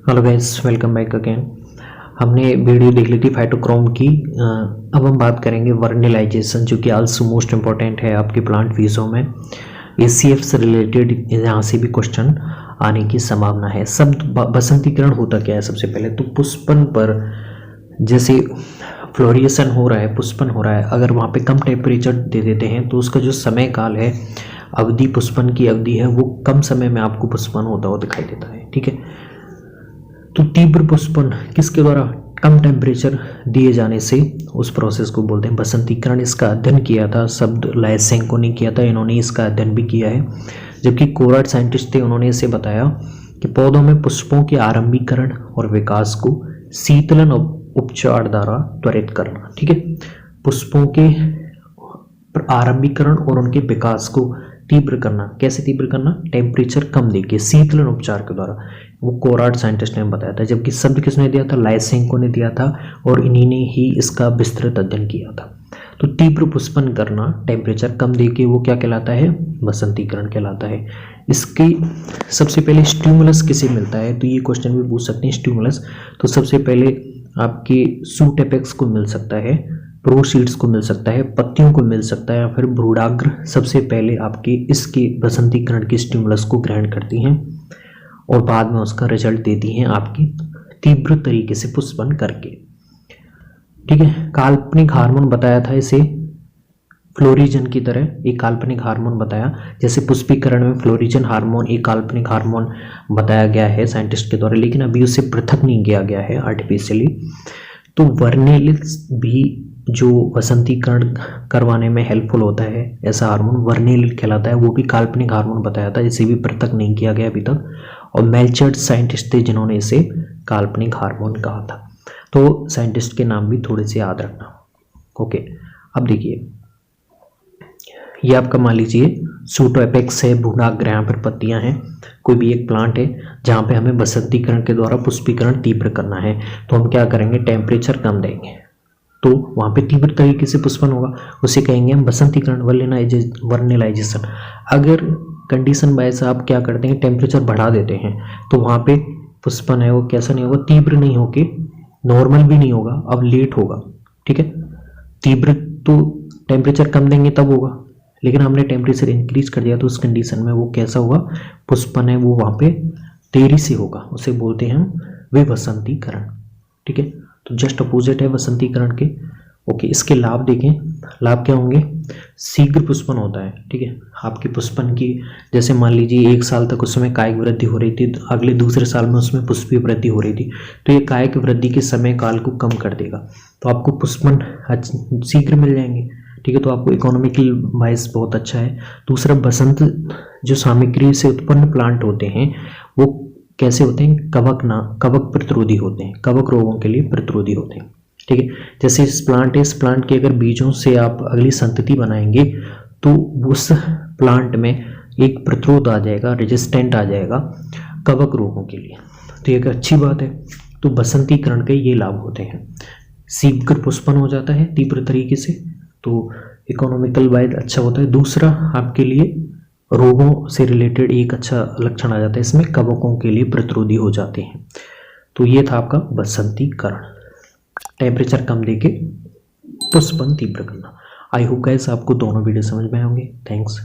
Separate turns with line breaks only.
Hello guys, welcome back again. हमने video देख ली थी फाइटोक्रोम की। अब हम बात करेंगे वर्निलाइजेशन, जो कि आल्सो मोस्ट इम्पॉर्टेंट है आपके प्लांट फीसों में। एसीएफ से रिलेटेड यहाँ से भी क्वेश्चन आने की संभावना है। सब बसंतीकरण होता क्या है? सबसे पहले तो पुष्पन पर जैसे फ्लोरिएशन हो रहा है, पुष्पन हो रहा है, अगर वहाँ पे कम टेम्परेचर दे देते हैं तो उसका जो समय काल है, अवधि, पुष्पन की अवधि है, वो कम समय में आपको पुष्पन होता हुआ दिखाई देता है। ठीक है, तो तीव्र पुष्पन किसके द्वारा? कम टेम्परेचर दिए जाने से उस प्रोसेस को बोलते हैं बसंतीकरण। इसका अध्ययन किया था शब्द लाइसेंको ने किया था, इन्होंने इसका अध्ययन भी किया है। जबकि कोराट साइंटिस्ट थे, उन्होंने इसे बताया कि पौधों में पुष्पों के आरंभीकरण और विकास को शीतलन उपचार द्वारा त्वरित करना। ठीक है, पुष्पों के आरंभीकरण और उनके विकास को तीव्र करना। कैसे तीव्र करना? टेम्परेचर कम देके शीतलन उपचार के द्वारा। वो कोराट साइंटिस्ट ने बताया था। जबकि शब्द किसने दिया था? लाइसेंको ने दिया था, और इन्हीं ने ही इसका विस्तृत अध्ययन किया था। तो तीव्र पुष्पन करना टेम्परेचर कम देके, वो क्या कहलाता है? बसंतीकरण कहलाता है। इसकी सबसे पहले स्टिमुलस किसे मिलता है? तो ये क्वेश्चन भी पूछ सकते हैं। स्टिमुलस तो सबसे पहले आपके सूट एपेक्स को मिल सकता है, प्रोसीड्स को मिल सकता है, पत्तियों को मिल सकता है, या फिर भ्रूणाग्र सबसे पहले आपके इसके बसंतीकरण की स्टिमुलस को ग्रहण करती हैं और बाद में उसका रिजल्ट देती हैं आपकी तीव्र तरीके से पुष्पन करके। ठीक है, काल्पनिक हार्मोन बताया था इसे, फ्लोरिजन की तरह एक काल्पनिक हार्मोन बताया। जैसे पुष्पीकरण में फ्लोरिजन हार्मोन एक काल्पनिक हार्मोन बताया गया है साइंटिस्ट के द्वारा, लेकिन अभी उसे पृथक नहीं किया गया है आर्टिफिशियली। तो वर्नेलिस भी जो बसंतीकरण करवाने में हेल्पफुल होता है, ऐसा हार्मोन वर्नेलिल कहलाता है, वो भी काल्पनिक हार्मोन बताया था, इसे भी पृथक नहीं किया गया अभी तक। और मेल्चर्ड साइंटिस्ट थे जिन्होंने इसे काल्पनिक हार्मोन कहा था। तो साइंटिस्ट के नाम भी थोड़े से याद रखना। ओके, अब देखिए, ये आपका मान लीजिए सूटोएपेक्स है, भ्रूणाग्र, यहाँ पर पत्तियां हैं, कोई भी एक प्लांट है जहाँ पे हमें बसंतीकरण के द्वारा पुष्पीकरण तीव्र करना है। तो हम क्या करेंगे? टेम्परेचर कम देंगे तो वहाँ पे तीव्र तरीके से पुष्पन होगा, उसे कहेंगे हम बसंतीकरण, वर्निलाइजेशन। अगर कंडीशन बाय से आप क्या करते हैं? टेम्परेचर बढ़ा देते हैं तो वहाँ पे पुष्पन है वो कैसा नहीं होगा? तीव्र नहीं होके नॉर्मल भी नहीं होगा, अब लेट होगा। ठीक है, तीव्र तो टेम्परेचर कम देंगे तब होगा, लेकिन हमने टेम्परेचर इंक्रीज कर दिया तो उस कंडीशन में वो कैसा होगा? पुष्पन है वो वहाँ पे देरी से होगा, उसे बोलते हैं हम विवसंतीकरण। ठीक है, तो जस्ट अपोजिट है वसंतीकरण के। ओके, इसके लाभ देखें। लाभ क्या होंगे? शीघ्र पुष्पन होता है। ठीक है, आपकी पुष्पन की, जैसे मान लीजिए 1 साल तक उसमें कायिक वृद्धि हो रही थी, तो अगले दूसरे साल में उसमें पुष्पीय वृद्धि हो रही थी, तो ये कायिक वृद्धि के समय काल को कम कर देगा, तो आपको पुष्पन शीघ्र मिल जाएंगे। ठीक है, तो आपको इकोनॉमिकल वाइज बहुत अच्छा है। दूसरा, बसंत जो सामग्री से उत्पन्न प्लांट होते हैं वो कैसे होते हैं? कवक प्रतिरोधी होते हैं, कवक रोगों के लिए प्रतिरोधी होते हैं। ठीक है, जैसे इस प्लांट है, इस प्लांट के अगर बीजों से आप अगली संतति बनाएंगे तो उस प्लांट में एक प्रतिरोध आ जाएगा, रेजिस्टेंट आ जाएगा कवक रोगों के लिए, तो ये एक अच्छी बात है। तो बसंतीकरण के ये लाभ होते हैं, शीघ्र पुष्पन हो जाता है तीव्र तरीके से, तो इकोनॉमिकल वाइज अच्छा होता है। दूसरा, आपके लिए रोगों से रिलेटेड एक अच्छा लक्षण आ जाता है, इसमें कवकों के लिए प्रतिरोधी हो जाते हैं। तो ये था आपका बसंतीकरण, टेम्परेचर कम देके पुष्पन तीव्र करना। आई होप गाइस आपको दोनों वीडियो समझ में आए होंगे। थैंक्स।